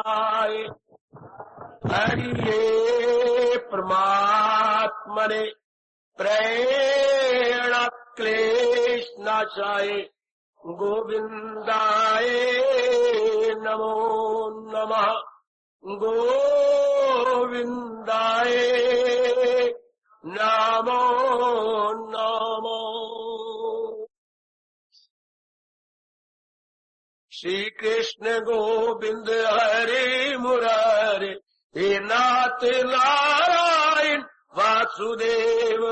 आए हरिये परमात्मने प्रेण क्लेश नाशाय गोविंदाय नमो नमः गोविंदाय नमो नमः। श्री कृष्ण गोविंद हरे मुरारे हे नाथ नारायण वासुदेव।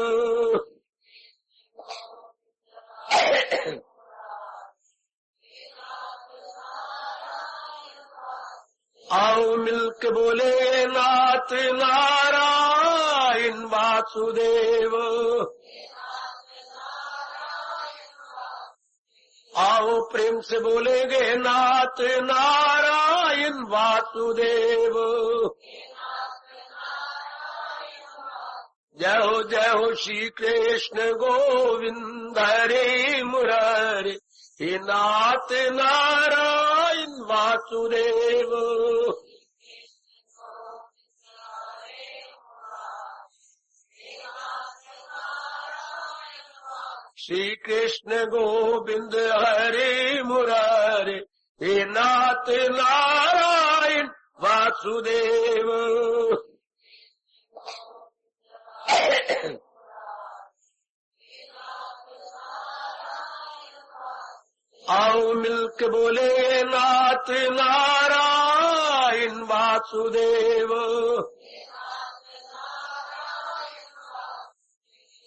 आओ मिलके बोले नाथ नारायण वासुदेव। आओ प्रेम से बोलेंगे नाथ नारायण वासुदेव। जय हो श्री कृष्ण गोविंद हरे मुरारे हे नाथ नारायण वासुदेव। श्री कृष्ण गोविंद हरे मुरारे हे नाथ नारायण वासुदेव। आओ मिलके बोले नाथ नारायण वासुदेव।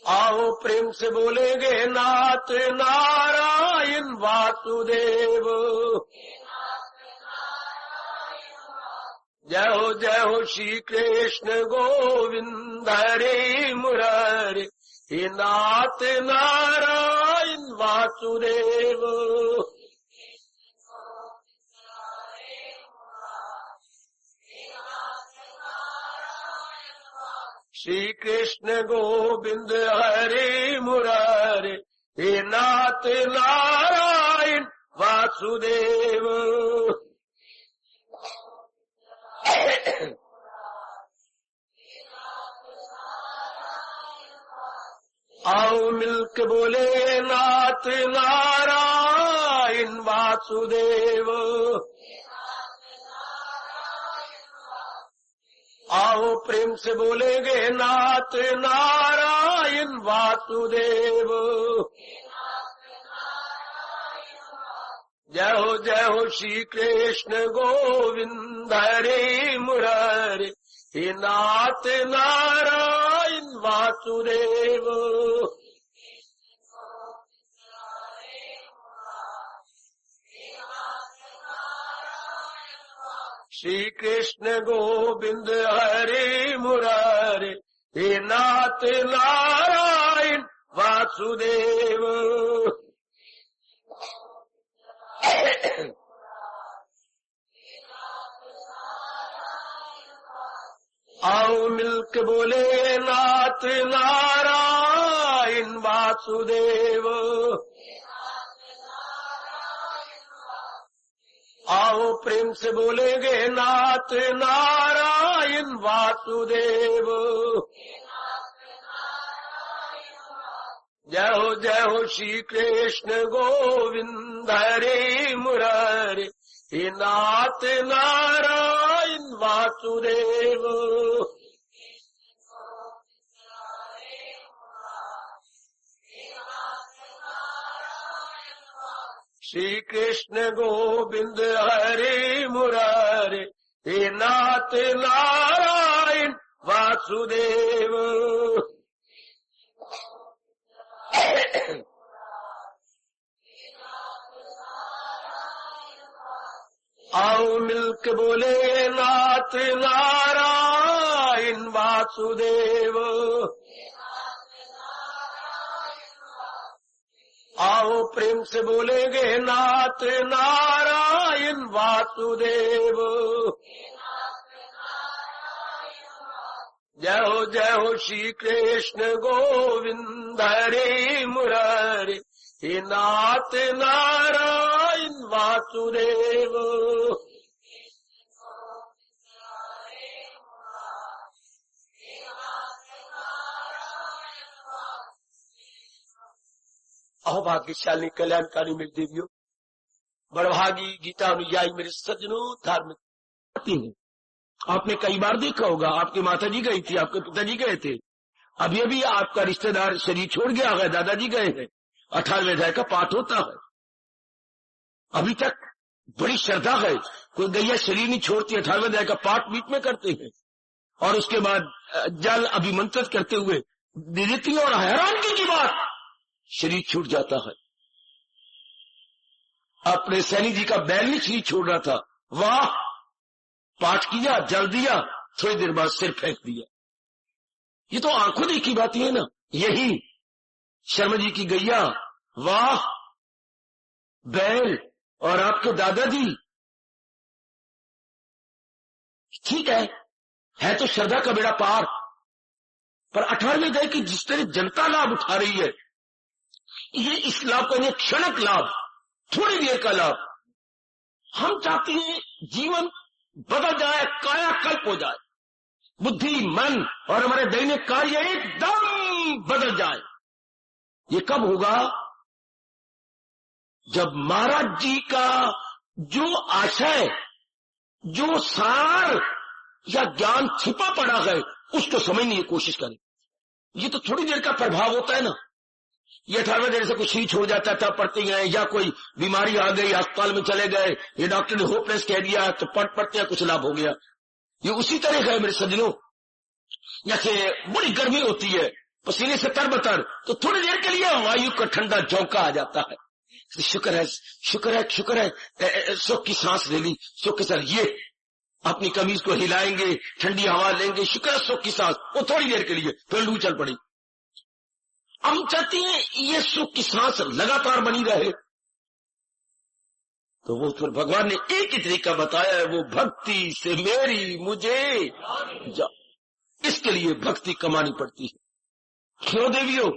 आओ प्रेम से बोलेंगे नाथ नारायण वासुदेव। जय हो श्री कृष्ण गोविंद हरे मुरारे हे नाथ नारायण वासुदेव। श्री कृष्ण गोविंद हरे मुरारे हे नाथ नारायण वासुदेव। आओ मिलके बोले नाथ नारायण वासुदेव। आओ प्रेम से बोलेंगे नाथ नारायण वासुदेव। जय हो श्री कृष्ण गोविंद हरे मुरारे हे नाथ नारायण वासुदेव। श्री कृष्ण गोविंद हरे मुरारे हे नाथ नारायण वासुदेव। आओ मिलके बोले नाथ नारायण वासुदेव। आओ प्रेम से बोलेंगे नाथ नारायण वासुदेव। जय हो श्री कृष्ण गोविंद हरे मुरारे हे नाथ नारायण वासुदेव। श्री कृष्ण गोविंद हरे मुरारे हे नाथ नारायण वासुदेव। आओ मिलके बोले नाथ नारायण वासुदेव। आओ प्रेम से बोलेंगे नाथ नारायण वासुदेव। जय हो श्री कृष्ण गोविंद हरे मुरारे हे नाथ नारायण वासुदेव। अहोभाग्यशाली कल्याणकारी मेरी देवियों, बड़भागी गीता अनुयायी मेरे सज्जनों, धार्मिक। आपने कई बार देखा होगा, आपकी माता जी गई थी, आपके पिताजी गए थे, अभी अभी आपका रिश्तेदार शरीर छोड़ गया है, दादाजी गए हैं, 18वें अध्याय का पाठ होता है। अभी तक बड़ी श्रद्धा है, कोई गैया शरीर नहीं छोड़ती, 18वें अध्याय का पाठ बीच में करते हैं और उसके बाद जल अभिमंत्रित करते हुए दे देती है और हैरानगी की बात, शरीर छूट जाता है। अपने सैनी जी का बैल नहीं शरीर छोड़ रहा था, वाह, पाठ किया, जल दिया, थोड़ी देर बाद सिर फेंक दिया। ये तो आंखों देखी बात है ना। यही शर्मा जी की गैया, वाह, बैल और आपके दादाजी, ठीक है तो श्रद्धा का बेड़ा पार, पर 18वें अध्याय की जिस तरह जनता लाभ उठा रही है, ये इस लाभ का नहीं, क्षणिक लाभ, थोड़ी देर का लाभ। हम चाहते हैं जीवन बदल जाए, कायाकल्प हो जाए, बुद्धि, मन और हमारे दैनिक कार्य एकदम बदल जाए। ये कब होगा? जब महाराज जी का जो आशय, जो सार या ज्ञान छिपा पड़ा है, उसको समझने की कोशिश करें। ये तो थोड़ी देर का प्रभाव होता है ना। ये 18वें दिन से कुछ ही छोड़ जाता था, पढ़ते गए, या कोई बीमारी आ गई, अस्पताल में चले गए, ये डॉक्टर ने होपलेस कह दिया तो पढ़ते कुछ लाभ हो गया। ये उसी तरह है मेरे सज्जनों। जैसे बड़ी गर्मी होती है, पसीने से तरबतर, तो थोड़ी देर के लिए वायु का ठंडा झोंका आ जाता है, शुक्र है शुक्र है शुक्र है, सुख की सांस ले ली, सुख के साथ ये अपनी कमीज को हिलाएंगे, ठंडी हवा लेंगे, शुक्र है सुख की सांस, वो थोड़ी देर के लिए, फिर लू चल पड़ी। हम चाहते हैं ये सुख की सांस लगातार बनी रहे, तो वो फिर भगवान ने एक ही तरीका बताया है, वो भक्ति से मेरी मुझे जा, इसके लिए भक्ति कमानी पड़ती है। क्यों देवियों,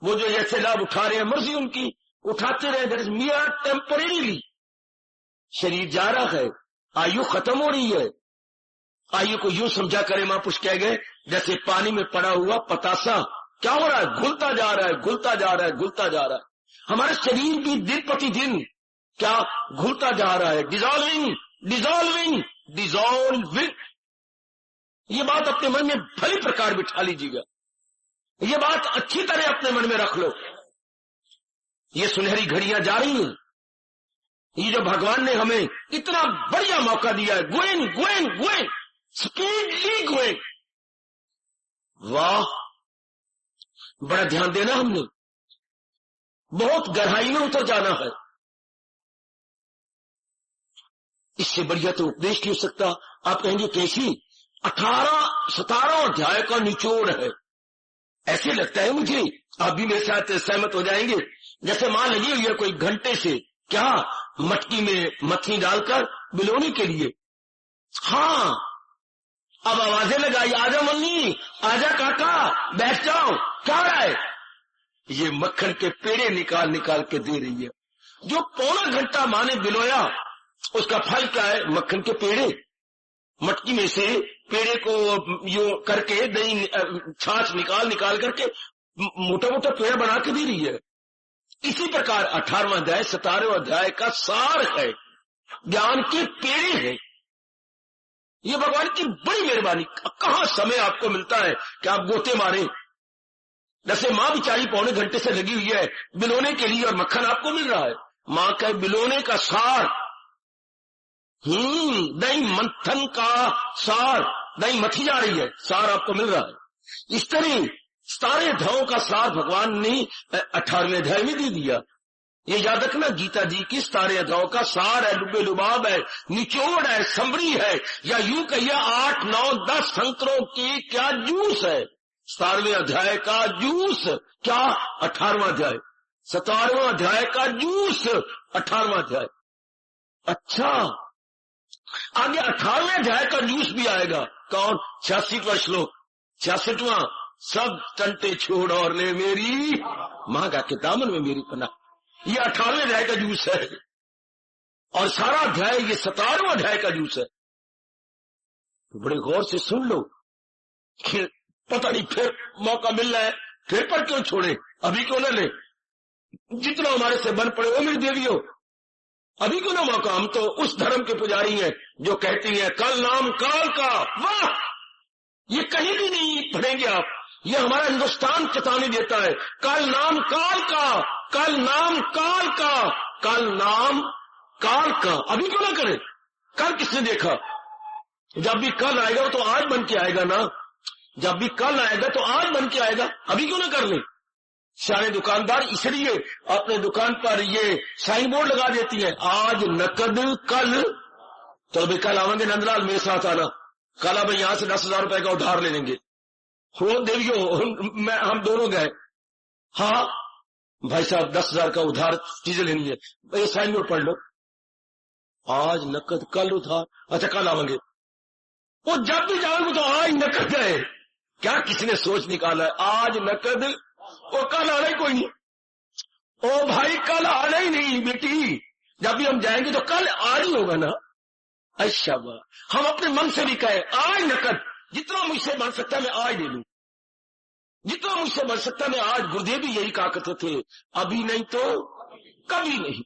वो जो जैसे लाभ उठा रहे हैं, मर्जी उनकी, उठाते रहे, दैट इज मियर टेम्परेरीली। शरीर जा रहा है, आयु खत्म हो रही है। आयु को यूं समझा करे, महापुरुष कह गए, जैसे पानी में पड़ा हुआ पतासा क्या हो रहा है, घुलता जा रहा है, घुलता जा रहा है, घुलता जा रहा है। हमारा शरीर भी दिन प्रतिदिन क्या घुलता जा रहा है, डिजॉल्विंग डिजॉल्विंग डिजॉल्विंग। ये बात अपने मन में भली प्रकार बिठा लीजिएगा, ये बात अच्छी तरह अपने मन में रख लो। ये सुनहरी घड़ियां जा रही हैं, ये जो भगवान ने हमें इतना बढ़िया मौका दिया है, going going going, speedily going, वाह, बड़ा ध्यान देना, हमने बहुत गहराई में उतर जाना है। इससे बढ़िया तो उपदेश नहीं हो सकता। आप कहेंगे कैसी? 17 अध्याय का निचोड़ है, ऐसे लगता है मुझे, आप भी मेरे साथ सहमत हो जाएंगे। जैसे मां लगी हुई है कोई घंटे से, क्या मटकी में मथनी डालकर बिलोने के लिए, हाँ, अब आवाजें लगाई, आजा मम्मी, आजा काका, बैठ जाओ, क्या है? ये मक्खन के पेड़े निकाल निकाल के दे रही है। जो पौना घंटा मां ने बिलोया, उसका फल क्या है? मक्खन के पेड़े। मटकी में से पेड़े को यो करके दही छाछ निकाल निकाल करके मोटा मोटा पेड़ बना के दे रही है। इसी प्रकार 18वां अध्याय 17वें अध्याय का सार है, ज्ञान के पेड़े हैं। ये भगवान की बड़ी मेहरबानी। कहां समय आपको मिलता है कि आप गोते मारें? जैसे मां बेचारी पौने घंटे से लगी हुई है बिलोने के लिए और मक्खन आपको मिल रहा है। मां का बिलोने का सार, दही मंथन का सार, दही मथी जा रही है, सार आपको मिल रहा है। इस तरह सारे अध्यायों का सार भगवान ने 18वें अध्याय में दे दिया। ये याद रखना, गीता जी की सारे अध्यायों का सार है, लुबे लुबाब है, निचोड़ है, समरी है, या यूं कहिए 8, 9, 10 संतरों की क्या जूस है। 17वें अध्याय का जूस क्या? 18वां अध्याय। 17वां अध्याय का जूस 18वां अध्याय। अच्छा, आगे 18वें अध्याय का जूस भी आएगा। कौन? 86वां श्लोक, 66वां, सब टंटे छोड़ और ले मेरी मांगा के दामन में मेरी पनाह। ये 18वें अध्याय का जूस है, और सारा अध्याय ये 17वां अध्याय का जूस है। तो बड़े गौर से सुन लो। पता नहीं फिर मौका मिल रहा है, फिर पर क्यों छोड़े, अभी क्यों न ले। जितना हमारे से बन पड़े वो मेरी देवियों, अभी क्यों ना मौका। हम तो उस धर्म के पुजारी हैं जो कहती हैं कल नाम काल का। वाह, ये कहीं भी नहीं पढ़ेंगे आप, ये हमारा हिंदुस्तान चेतावनी देता है, कल नाम काल का, कल नाम काल का, कल नाम काल का। अभी क्यों ना करें, कल किसने देखा। जब भी कल आएगा वो तो आज बन के आएगा ना, जब भी कल आएगा तो आज बन के आएगा, अभी क्यों ना कर ले। सारे दुकानदार इसलिए अपने दुकान पर ये साइन बोर्ड लगा देती है, आज नकद कल। तो अभी कल आवेंगे नंदलाल मेरे साथ आना, कल अब यहां से 10,000 रुपए का उधार ले लेंगे। हो देवियों, मैं हम दोनों गए, हाँ भाई साहब 10,000 का उधार चीजें लेनी है, ये साइन बोर्ड पढ़ लो, आज नकद कल उधार। अच्छा कल आवेंगे, वो जब भी जाओगे तो आज नकद है। क्या किसी ने सोच निकाला है, आज नकद, वो कल आना ही कोई नहीं। ओ भाई कल आना ही नहीं बेटी, जब भी हम जाएंगे तो कल आज ही होगा ना। अच्छा हम अपने मन से भी कहे आज नकद, जितना मुझसे बन सकता है मैं आज ले लूं, जितना मुझसे बन सकता है मैं आज। गुरुदेव भी यही कहा करते थे, अभी नहीं तो कभी नहीं।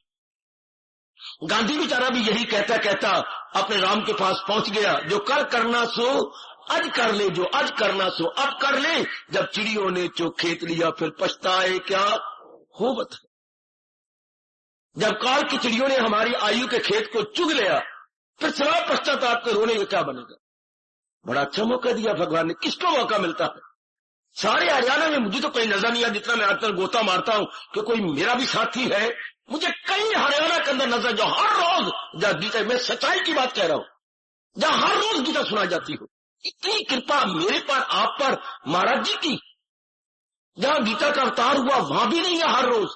गांधी बेचारा भी यही कहता कहता अपने राम के पास पहुंच गया, जो कल करना सो आज कर ले, जो आज करना सो अब कर ले। जब चिड़ियों ने जो खेत लिया फिर पछताए क्या हो बता। जब काल की चिड़ियों ने हमारी आयु के खेत को चुग लिया फिर सवा पश्चाताप के रोने का क्या बनेगा। बड़ा अच्छा मौका दिया भगवान ने, किसको मौका मिलता है। सारे हरियाणा में मुझे तो कहीं नजर नहीं आया, जितना मैं आजकल गोता मारता हूं कि कोई मेरा भी साथी है, मुझे कई हरियाणा के अंदर नजर जो हर रोज जहां गीता, मैं सच्चाई की बात कह रहा हूं, जहां हर रोज गीता सुनाई जाती हो। इतनी कृपा मेरे पर आप पर महाराज जी की, जहां गीता का अवतार हुआ वहां भी नहीं है हर रोज।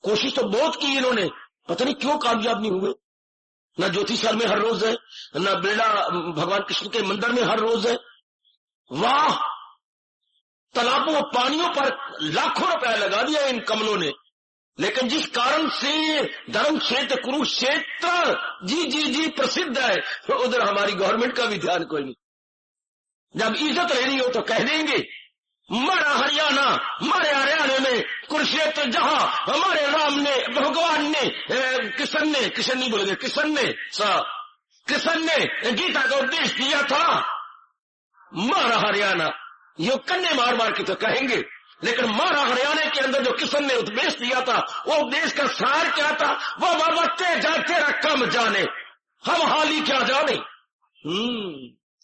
कोशिश तो बहुत की इन्होंने, पता नहीं क्यों कामयाब नहीं हुए। न ज्योतिषाल में हर रोज है, न बेड़ा भगवान कृष्ण के मंदिर में हर रोज है। वाह, तालाबों पानियों पर लाखों रुपया लगा दिया इन कमलों ने, लेकिन जिस कारण से धर्म क्षेत्र कुरुक्षेत्र जी जी जी प्रसिद्ध है, तो उधर हमारी गवर्नमेंट का भी ध्यान कोई नहीं। जब इज्जत लेनी हो तो कह देंगे मरा हरियाणा, मरे हरियाणा में कुरुक्षेत्र, जहां हमारे राम ने, भगवान ने, कृष्ण नहीं बोलेंगे, कृष्ण ने गीता का उपदेश दिया था। मारा हरियाणा, ये कन्ने मार मार के तो कहेंगे, लेकिन मारा हरियाणा के अंदर जो कृष्ण ने उपदेश दिया था, वो उपदेश का सार क्या था, वो बाबते जाते रकम जाने, हम हाली क्या जाने।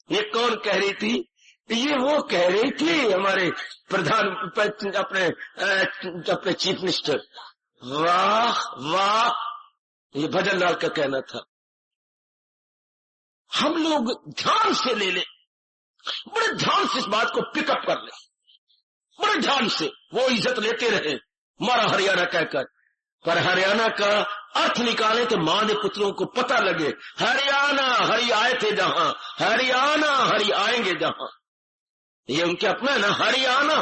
ये कौन कह रही थी, ये वो कह रही थी हमारे प्रधान अपने चीफ मिनिस्टर। वाह वाह, ये भजन लाल का कहना था। हम लोग ध्यान से ले ले, बड़े ध्यान से इस बात को पिकअप कर ले, बड़े ध्यान से वो इज्जत लेते रहे मारा हरियाणा कहकर। पर हरियाणा का अर्थ निकाले तो मां ने पुत्रों को पता लगे, हरियाणा हरि आए थे जहां, हरियाणा हरि आएंगे जहां। ये उनके अपना है ना हरियाणा,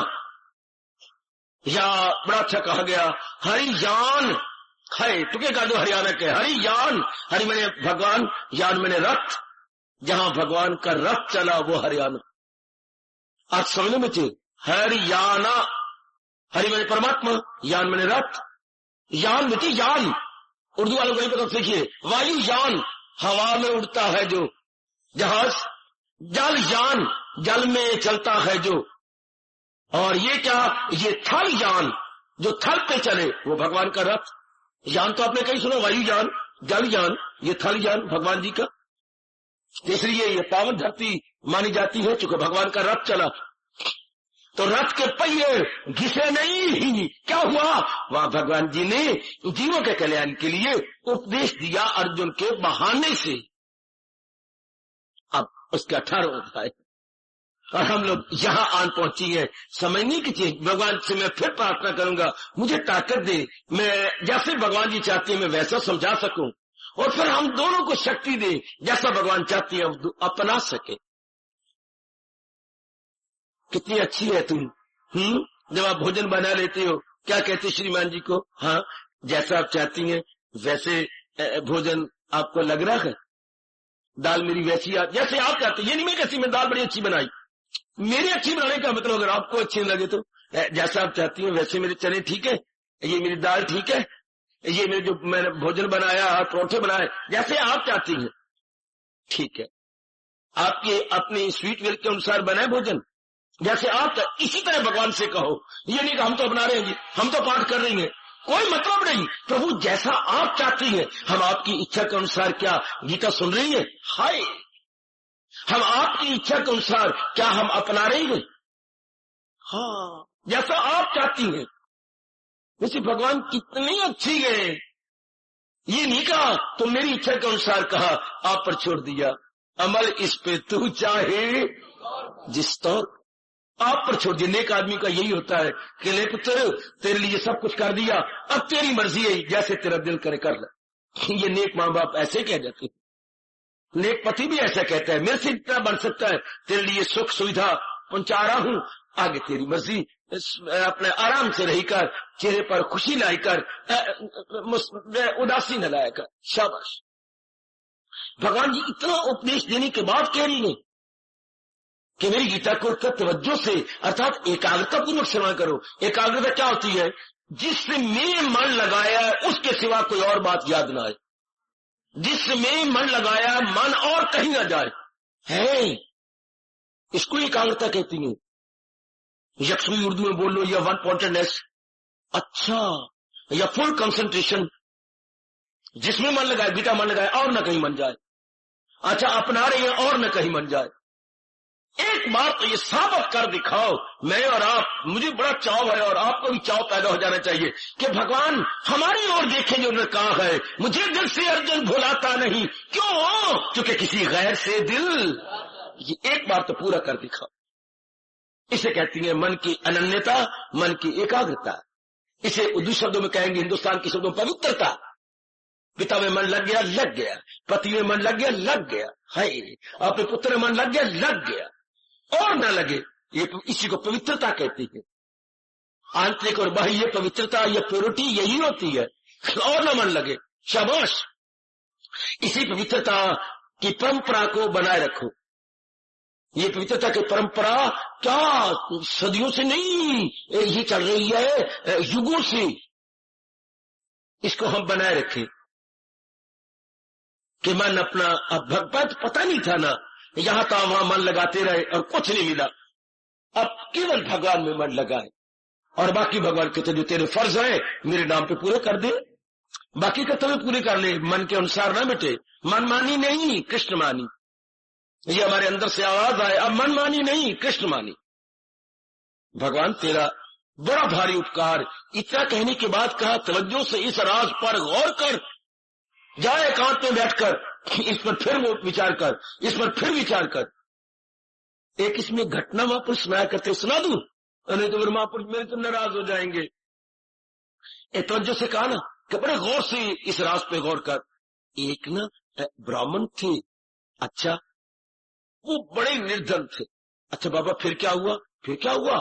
या बड़ा अच्छा कहा गया हरियान है, तुके का जो हरियाणा के हरियान, हरि मैंने भगवान, यान मैंने रथ, जहां भगवान का रथ चला वो हरियाणा। आज समझने में चाहिए, हरियाणा, हरि मैंने परमात्मा, यान मैंने रथ, यान बेटी यान, उर्दू वालों को नहीं पता सीखिए, वायु यान हवा में उड़ता है जो जहाज, जल यान जल में चलता है जो, और ये क्या, ये थल यान जो थल पे चले वो भगवान का रथ। यान तो आपने कहीं सुना, वायु यान, जल यान, ये थल यान भगवान जी का। इसलिए ये पावन धरती मानी जाती है, चूंकि भगवान का रथ चला। तो रथ के पहिए घिसे नहीं, क्या हुआ, वहां भगवान जी ने जीवों के कल्याण के लिए उपदेश दिया अर्जुन के बहाने से। अब उसका 18 अध्याय और हम लोग यहां आन पहुंची है। समझने की चीज, भगवान से मैं फिर प्रार्थना करूंगा मुझे ताकत दे, मैं जैसे भगवान जी चाहती है मैं वैसा समझा सकूं, और फिर हम दोनों को शक्ति दे जैसा भगवान चाहती है अपना सके। कितनी अच्छी है तुम, जब आप भोजन बना लेते हो क्या कहते श्रीमान जी को, हाँ जैसा आप चाहती हैं वैसे भोजन आपको लग रहा है, दाल मेरी वैसी जैसे आप चाहते हैं। ये नहीं मैं कहती मैं दाल बड़ी अच्छी बनाई, मेरी अच्छी बनाने का मतलब अगर आपको अच्छी लगे तो जैसा आप चाहती हैं वैसे मेरे चने ठीक है, ये मेरी दाल ठीक है, ये मेरे जो मैंने भोजन बनाया, परोठे बनाए, जैसे आप चाहती हैं ठीक है। आपके अपनी स्वीट विल के अनुसार बनाए भोजन, जैसे आप इसी तरह भगवान से कहो। ये नहीं कि हम तो अपना रहे हैं, हम तो पाठ कर रही हैं, कोई मतलब नहीं। प्रभु जैसा आप चाहती हैं, हम आपकी इच्छा के अनुसार क्या गीता सुन रही है? हाय, हम आपकी इच्छा के अनुसार क्या हम अपना रही हैं? हाँ, जैसा आप चाहती हैं। वैसे भगवान कितनी अच्छी है, ये नहीं कहा तो मेरी इच्छा के अनुसार कहा, आप पर छोड़ दिया, अमल इस पे तू चाहे जिस तौर, आप पर छोड़ दिया। नेक आदमी का यही होता है कि ले पुत्र तेरे लिए सब कुछ कर दिया, अब तेरी मर्जी है, जैसे तेरा दिल करे कर ले। ये नेक माँ बाप ऐसे कह जाते हैं, नेक पति भी ऐसा कहता है, मेरे से इतना बन सकता है, तेरे लिए सुख सुविधा पहुंचा रहा हूं, आगे तेरी मर्जी, अपने आराम से रही कर, चेहरे पर खुशी लाई कर, उदासी न लाया कर। शाबाश। भगवान जी इतना उपदेश देने के बाद कह रही है कि मेरी गीता को तवज्जो से अर्थात एकाग्रता पूर्वक श्रवण करो। एकाग्रता क्या होती है? जिसमें मन लगाया उसके सिवा कोई और बात याद ना आए, जिसमें मन लगाया मन और कहीं ना जाए, है इसको एकाग्रता कहती है। यक्षमी उर्दू में बोल लो, या वन पॉइंटेडनेस, अच्छा, या फुल कंसंट्रेशन, जिसमें मन लगाए, गीता मन लगाए और न कहीं मन जाए। अच्छा, अपना रहे हैं और न कहीं मन जाए। एक बार तो ये साबित कर दिखाओ, मैं और आप, मुझे बड़ा चाव है और आपको भी चाव पैदा हो जाना चाहिए कि भगवान हमारी ओर देखें। जो उन्होंने कहा है, मुझे दिल से अर्जुन भुलाता नहीं, क्यों? क्योंकि किसी गैर से दिल, ये एक बार तो पूरा कर दिखाओ। इसे कहती है मन की अनन्यता, मन की एकाग्रता। इसे उर्दू शब्दों में कहेंगे, हिंदुस्तान के शब्दों में पवित्रता। पिता में मन लग गया, लग गया, पति में मन लग गया, लग गया, है अपने पुत्र में मन लग गया, लग गया, और न लगे, ये इसी को पवित्रता कहती है। आंतरिक और बाह्य पवित्रता, ये प्योरिटी यही होती है, और न मन लगे। शाबाश। इसी पवित्रता की परंपरा को बनाए रखो। ये पवित्रता की परंपरा क्या सदियों से नहीं, ये चल रही है युगों से। इसको हम बनाए रखें कि मन अपना, अब भगवत पता नहीं था ना, यहां था वहां मन लगाते रहे और कुछ नहीं मिला। अब केवल भगवान में मन लगाए और बाकी भगवान कहते जो तेरे फर्ज है मेरे नाम पे पूरे कर दे, बाकी कर्तव्य पूरे कर ले, मन के अनुसार ना बेटे। मन मानी नहीं, कृष्ण मानी। ये हमारे अंदर से आवाज आए, अब मन मानी नहीं, कृष्ण मानी। भगवान तेरा बड़ा भारी उपकार। इतना कहने के बाद कहा, तवज्जो से इस राज पर गौर कर, जाए एकांत में बैठकर इस पर फिर वो विचार कर, इस पर फिर विचार कर। एक इसमें घटना महापुरुष सुनाया करते, सुना दूं? नहीं तो फिर महापुरुष मेरे तो नाराज हो जाएंगे। तवज्जो से कहा ना कि बड़े गौर से इस राज पे गौर कर। एक ना ब्राह्मण थे, अच्छा वो बड़े निर्धन थे। अच्छा बाबा फिर क्या हुआ? फिर क्या हुआ?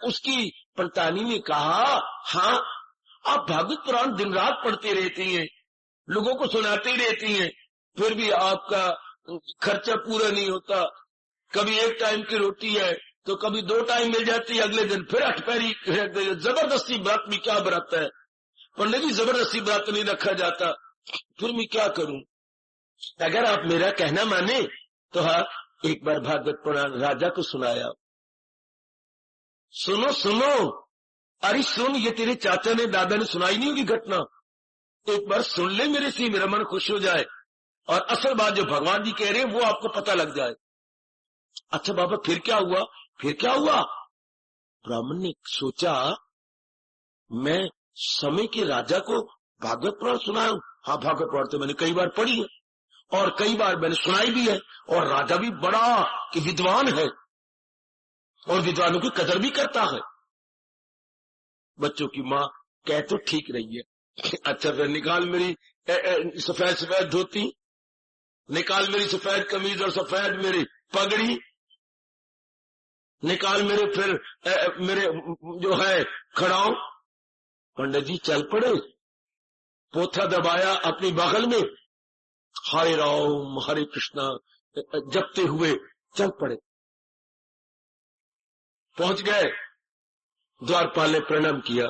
उसकी पंतानी ने कहा, हाँ आप भागवत पुराण दिन रात पढ़ती रहती हैं, लोगों को सुनाती रहती हैं, फिर भी आपका खर्चा पूरा नहीं होता। कभी एक टाइम की रोटी है तो कभी 2 टाइम मिल जाती है, अगले दिन फिर 8 पैरी। जबरदस्ती व्रत भी क्या व्रत है, पढ़ने भी जबरदस्ती व्रत नहीं रखा जाता। फिर मैं क्या करूं? अगर आप मेरा कहना माने तो हाँ, एक बार भागवत पुराण राजा को सुनाया। सुनो सुनो, अरे सुन, ये तेरे चाचा ने दादा ने सुनाई नहीं होगी घटना, एक बार सुन ले मेरे से, मेरा मन खुश हो जाए और असल बात जो भगवान जी कह रहे हैं वो आपको पता लग जाए। अच्छा बाबा फिर क्या हुआ? फिर क्या हुआ? ब्राह्मण ने सोचा, मैं समय के राजा को भागवत पुराण सुनाऊं? हाँ, भागवत पुराण तो मैंने कई बार पढ़ी है और कई बार मैंने सुनाई भी है, और राजा भी बड़ा कि विद्वान है और विद्वानों की कदर भी करता है। बच्चों की माँ कह तो ठीक रही है। अच्छा फिर निकाल मेरी सफेद सफेद धोती, निकाल मेरी सफेद कमीज और सफेद मेरी पगड़ी, निकाल मेरे फिर मेरे जो है खड़ाऊ। पंडित जी चल पड़े, पोथा दबाया अपनी बगल में, हरे राम हरे कृष्णा जपते हुए चल पड़े। पहुंच गए, द्वारपाल ने प्रणाम किया,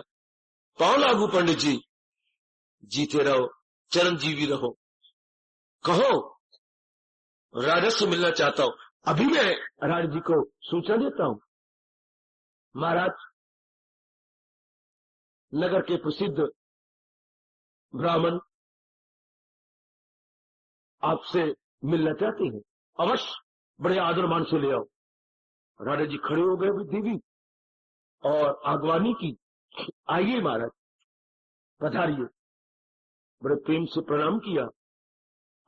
पांव लागू पंडित जी, जीते रहो, चिरंजीवी रहो। कहो राजा से मिलना चाहता हूं। अभी मैं राजा जी को सूचना देता हूं। महाराज, नगर के प्रसिद्ध ब्राह्मण आपसे मिलना चाहते हैं, अवश्य बड़े आदर मान से ले आओ। राजा जी खड़े हो गए बुद्धि भी और आगवानी की। आइए महाराज, पधारिए। बड़े प्रेम से प्रणाम किया,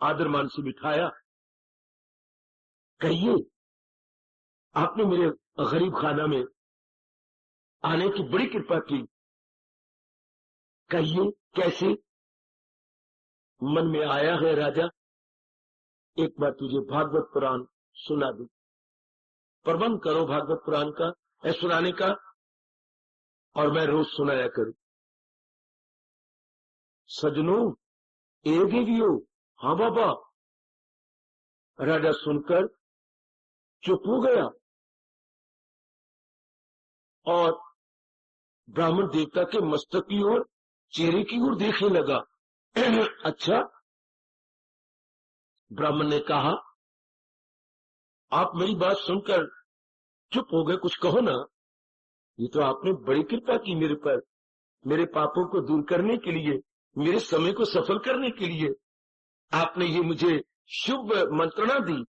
आदर मान से बिठाया। कहिए, आपने मेरे गरीब खाना में आने की बड़ी कृपा की। कहिए कैसे? मन में आया है राजा, एक बार तुझे भागवत पुराण सुना दूं। प्रबंध करो भागवत पुराण का, सुनाने का, और मैं रोज सुनाया करूं। सजनों, ए देवियो, हाँ बाबा। राजा सुनकर चुप हो गया और ब्राह्मण देवता के मस्तक की ओर, चेहरे की ओर देखने लगा। अच्छा, ब्राह्मण ने कहा, आप मेरी बात सुनकर चुप हो गए, कुछ कहो ना। ये तो आपने बड़ी कृपा की मेरे पर, मेरे पापों को दूर करने के लिए, मेरे समय को सफल करने के लिए आपने ये मुझे शुभ मंत्रणा दी।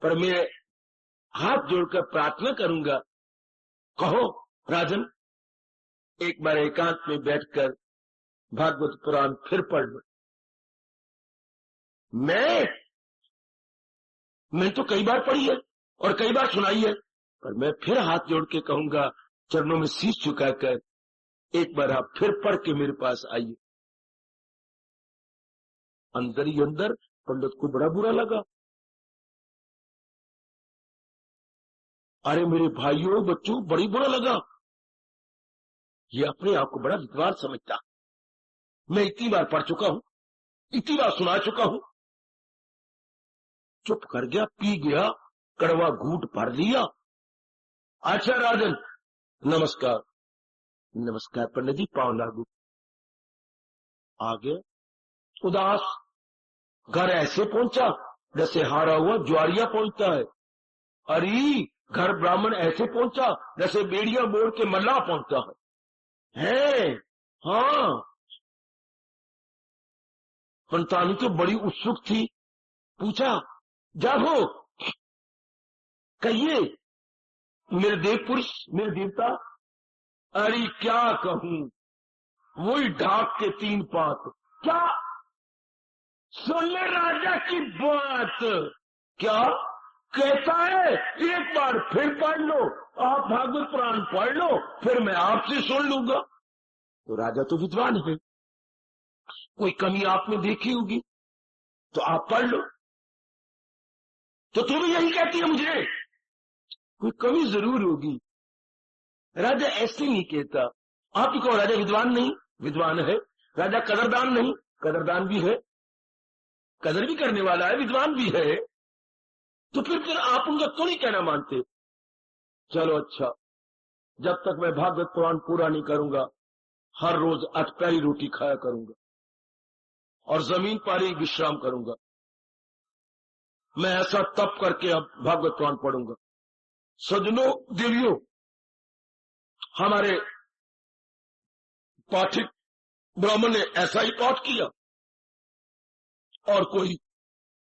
पर मैं हाथ जोड़कर प्रार्थना करूंगा। कहो राजन, एक बार एकांत में बैठकर भागवत पुराण फिर पढ़ लो। मैं तो कई बार पढ़ी है और कई बार सुनाई है, पर मैं फिर हाथ जोड़ के कहूंगा, चरणों में शीश झुकाकर, एक बार आप फिर पढ़ के मेरे पास आइए। अंदर ही अंदर पंडित को बड़ा बुरा लगा। अरे मेरे भाइयों बच्चों, बड़ी बुरा लगा। ये अपने आप को बड़ा विद्वान समझता। मैं इतनी बार पढ़ चुका हूं, इतनी बार सुना चुका हूं। चुप कर गया, पी गया, कड़वा घूंट भर लिया। अच्छा राजन, नमस्कार। नमस्कार पंडित जी, पांव लागू। आ गया उदास। घर ऐसे पहुंचा जैसे हारा हुआ ज्वारिया पहुंचता है। अरे घर ब्राह्मण ऐसे पहुंचा जैसे बेड़िया मोड़ के मल्लाह पहुंचता है। हाँ, पंतानी तो बड़ी उत्सुक थी। पूछा, जागो, कहिए मेरे देव पुरुष, मेरे देवता। अरे क्या कहूं, वही ढाक के 3 पात। क्या सुन ले राजा की बात। क्या कहता है? एक बार फिर पढ़ लो, आप भागवत पुराण पढ़ लो, फिर मैं आपसे सुन लूंगा। तो राजा तो विद्वान है, कोई कमी आपने देखी होगी तो आप पढ़ लो। तो तू भी यही कहती है मुझे? कोई कमी जरूर होगी। राजा ऐसे नहीं कहता। आप ही कहो राजा विद्वान नहीं, विद्वान है। राजा कदरदान नहीं, कदरदान भी है, कदर भी करने वाला है, विद्वान भी है। तो फिर आप उनका क्यों नहीं कहना मानते? चलो अच्छा, जब तक मैं भागवत पुराण पूरा नहीं करूंगा, हर रोज 8 प्यारी रोटी खाया करूंगा और जमीन पर ही विश्राम करूंगा। मैं ऐसा तप करके अब भागवत पुराण पढ़ूंगा। सजनों देवियों, हमारे पाठिक ब्राह्मण ने ऐसा ही पाठ किया और कोई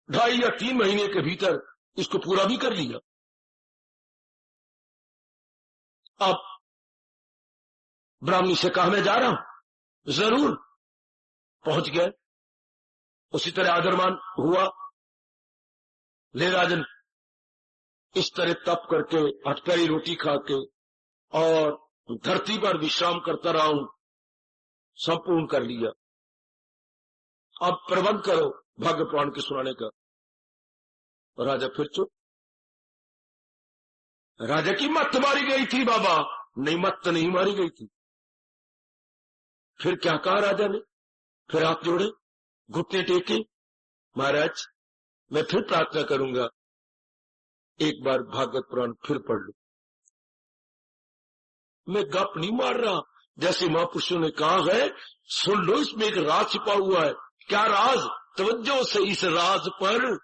2.5 या 3 महीने के भीतर इसको पूरा भी कर लिया। अब ब्राह्मणी से कहा, मैं जा रहा हूं। जरूर। पहुंच गए। उसी तरह आदरमान हुआ। ले राजन, इस तरह तप करके 8 प्यारी रोटी खा के और धरती पर विश्राम करता रहा हूं, संपूर्ण कर लिया। अब प्रबंध करो भागवत पुराण के सुनाने का। राजा फिर चुप। राजा की मत मारी गई थी बाबा। नहीं, मत नहीं मारी गई थी। फिर क्या कहा राजा ने? फिर हाथ जोड़े, घुटने टेके। महाराज, मैं फिर प्रार्थना करूंगा, एक बार भागवत पुराण फिर पढ़ लो। मैं गप नहीं मार रहा, जैसे महापुरुषों ने कहा है, सुन लो इसमें एक राज छिपा हुआ है। क्या राज? तवज्जो से इस राज पर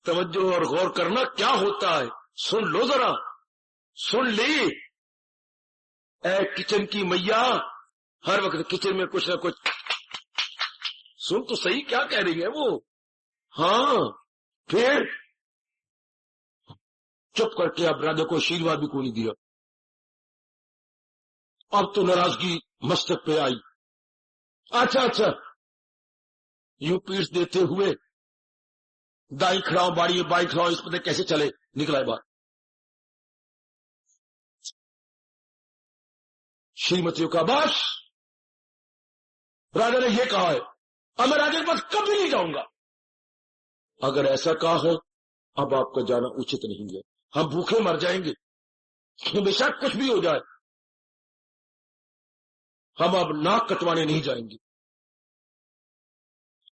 तवज्जो और गौर करना क्या होता है, सुन लो जरा, सुन ले। ए किचन की मैया, हर वक्त किचन में कुछ ना कुछ, सुन तो सही क्या कह रही है वो। हाँ, फिर चुप करके अब राजा को आशीर्वाद भी को नहीं दिया। अब तो नाराजगी मस्तक पे आई। अच्छा, यूं पीठ देते हुए दाई खड़ाओ, बाड़ी में बाई खड़ाओ, इस पता कैसे चले, निकला बात। श्रीमतियों का बस, राजा ने यह कहा है, अब मैं राजा के पास कभी नहीं जाऊंगा। अगर ऐसा कहा है, अब आपका जाना उचित नहीं है, हम भूखे मर जाएंगे, बेशक कुछ भी हो जाए, हम अब नाक कटवाने नहीं जाएंगे।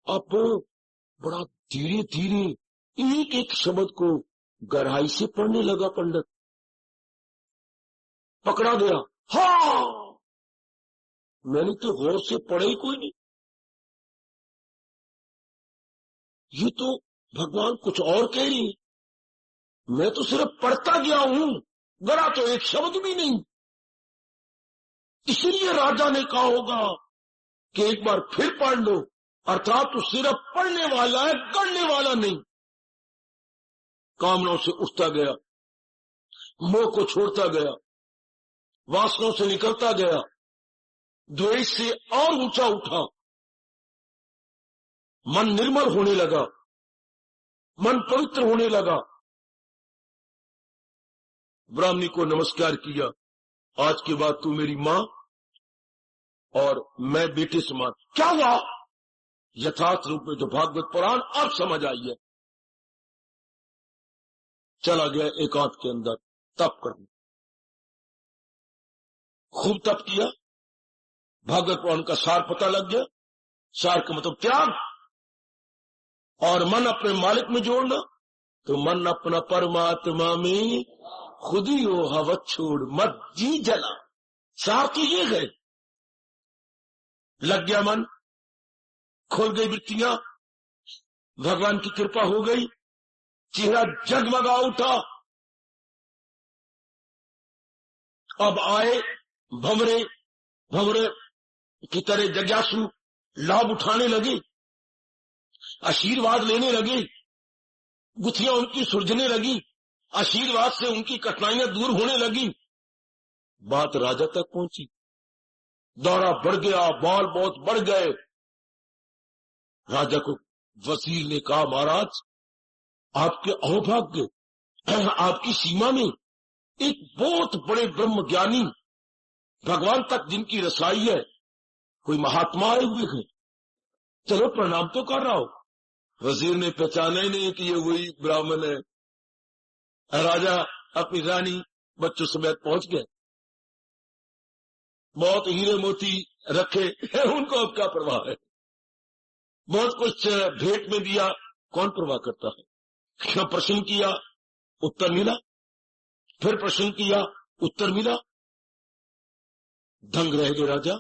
अब बड़ा धीरे धीरे एक एक शब्द को गहराई से पढ़ने लगा पंडित। पकड़ा गया, हाँ, मैंने तो गौर से पढ़ा ही कोई नहीं, ये तो भगवान कुछ और कह रही है, मैं तो सिर्फ पढ़ता गया हूं, गरा तो एक शब्द भी नहीं। इसलिए राजा ने कहा होगा कि एक बार फिर पढ़ लो, अर्थात तो सिर्फ पढ़ने वाला है, गढ़ने वाला नहीं। कामनाओं से उठता गया, मोह को छोड़ता गया, वासनाओं से निकलता गया, द्वेष से और ऊंचा उठा, मन निर्मल होने लगा, मन पवित्र होने लगा। ब्राह्मणी को नमस्कार किया, आज के बाद तू मेरी मां और मैं बेटे समान। क्या हुआ? यथार्थ रूप में जो भागवत पुराण अब समझ आई है। चला गया एकांत के अंदर तप करने, खूब तप किया, भागवत पुराण का सार पता लग गया। सार का मतलब त्याग और मन अपने मालिक में जोड़ना। तो मन अपना परमात्मा में खुद ही हो हवत छोड़ मत जी जला। सार तो ये है, लग गया मन, खोल गई वृत्तियां, भगवान की कृपा हो गई, चेहरा जगमगा उठा। अब आए भंवरे भंवरे की तरह जिज्ञासु लाभ उठाने लगे, आशीर्वाद लेने लगे, गुत्थियां उनकी सुलझने लगी, आशीर्वाद से उनकी कठिनाइयां दूर होने लगी। बात राजा तक पहुंची, दौरा बढ़ गया, बाल बहुत बढ़ गए। राजा को वजीर ने कहा, महाराज आपके अहोभाग्य, आपकी सीमा में एक बहुत बड़े ब्रह्म ज्ञानी, भगवान तक जिनकी रसाई है, कोई महात्मा आए हुए हैं, चलो प्रणाम तो कर रहा हो। वजीर ने पहचाना ही नहीं कि ये वही ब्राह्मण है। राजा अपनी रानी बच्चों समेत पहुंच गए, बहुत हीरे मोती रखे उनको अब क्या परवाह है, बहुत कुछ भेंट में दिया, कौन परवाह करता है। क्यों प्रश्न किया, उत्तर मिला, फिर प्रश्न किया, उत्तर मिला, दंग रह गए राजा।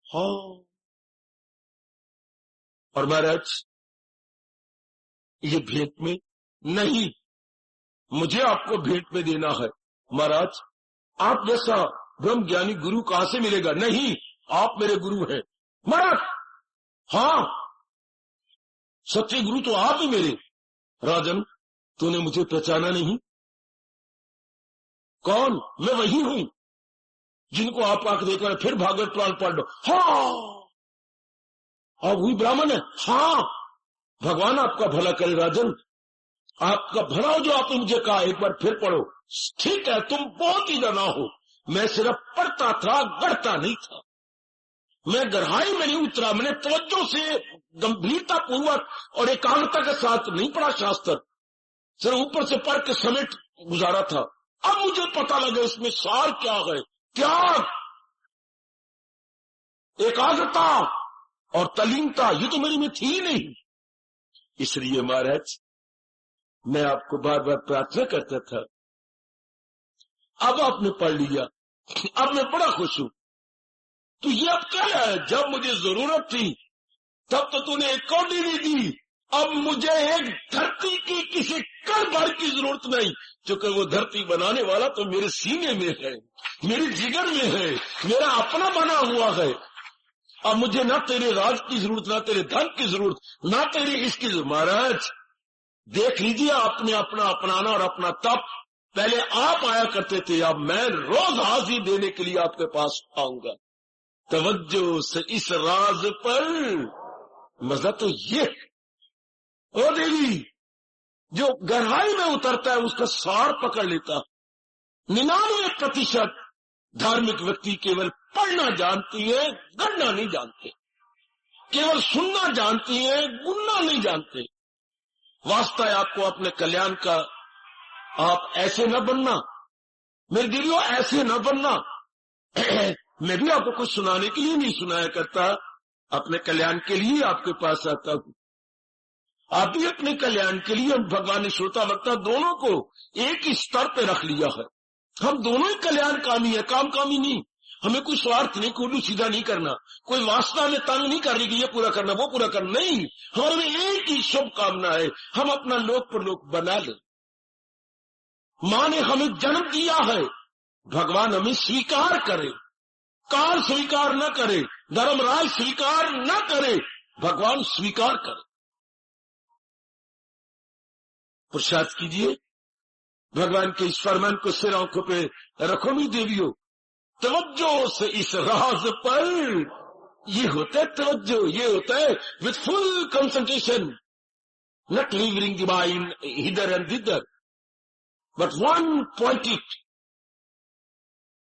हाँ, और महाराज ये भेंट में नहीं, मुझे आपको भेंट में देना है। महाराज आप जैसा ब्रह्म ज्ञानी गुरु कहां से मिलेगा? नहीं, आप मेरे गुरु हैं। महाराज हाँ, सच्चे गुरु तो आप ही मेरे। राजन तूने मुझे पहचाना नहीं? कौन? मैं वही हूं जिनको आप आंख देखकर फिर भागवत पुराण पढ़ लो। हाँ, आप वही ब्राह्मण है? हाँ, भगवान आपका भला करे राजन, आपका भला हो जो आपने मुझे कहा, एक बार फिर पढ़ो। ठीक है, तुम बहुत ही जाना हो, मैं सिर्फ पढ़ता था, गढ़ता नहीं था। मैं गहराई में नहीं उतरा, मैंने तवज्जो से गंभीरता पूर्वक और एकाग्रता के साथ नहीं पढ़ा शास्त्र, सिर्फ ऊपर से पढ़ के समेट गुजारा था। अब मुझे पता लगा इसमें सार क्या है, त्याग, एकाग्रता और तल्लीनता, ये तो मेरे में थी ही नहीं। इसलिए महाराज मैं आपको बार बार प्रार्थना करता था, अब आपने पढ़ लिया, अब मैं बड़ा खुश हूं। तो ये अब क्या है, जब मुझे जरूरत थी तब तो तूने एक कौड़ी नहीं दी, अब मुझे एक धरती की किसी कण भर की जरूरत नहीं, क्योंकि वो धरती बनाने वाला तो मेरे सीने में है, मेरे जिगर में है, मेरा अपना बना हुआ है। अब मुझे ना तेरे राज की जरूरत, ना तेरे धन की जरूरत, ना तेरी इसकी जरूरत। महाराज देख लीजिए आपने अपना अपनाना और अपना तप। पहले आप आया करते थे, अब मैं रोज हाजिरी देने के लिए आपके पास आऊंगा। तवज्जो से इस राज पर मजा तो ये, ओ देवी, जो गहराई में उतरता है उसका सार पकड़ लेता। 99% धार्मिक व्यक्ति केवल पढ़ना जानती है, गढ़ना नहीं जानते, केवल सुनना जानती है, गुनना नहीं जानते। वास्ता है आपको अपने कल्याण का, आप ऐसे न बनना मेरे दिलियों, ऐसे न बनना। मैं भी आपको कुछ सुनाने के लिए नहीं सुनाया करता, अपने कल्याण के लिए आपके पास आता हूं। आप भी अपने कल्याण के लिए, हम भगवान ने श्रोता वक्ता दोनों को एक ही स्तर पे रख लिया है। हम दोनों ही कल्याणकामी है, कामकामी नहीं। हमें कोई स्वार्थ नहीं, कोई सीधा नहीं करना, कोई वासना में तंग नहीं कर रही कि ये पूरा करना वो पूरा करना, नहीं। हमारे में एक ही शुभ कामना है, हम अपना लोक परलोक बना लें। मां ने हमें जन्म दिया है, भगवान हमें स्वीकार करे, काल स्वीकार न करे, धर्मराज स्वीकार न करे, भगवान स्वीकार करे। पुरुषार्थ कीजिए, भगवान के इस फरमान को सिर आंखों पे रखो नहीं देवियों। तवज्जो से इस राज पर, ये होता है तवज्जो, ये होता है with full concentration, not leaving the mind hither and thither, but one pointed,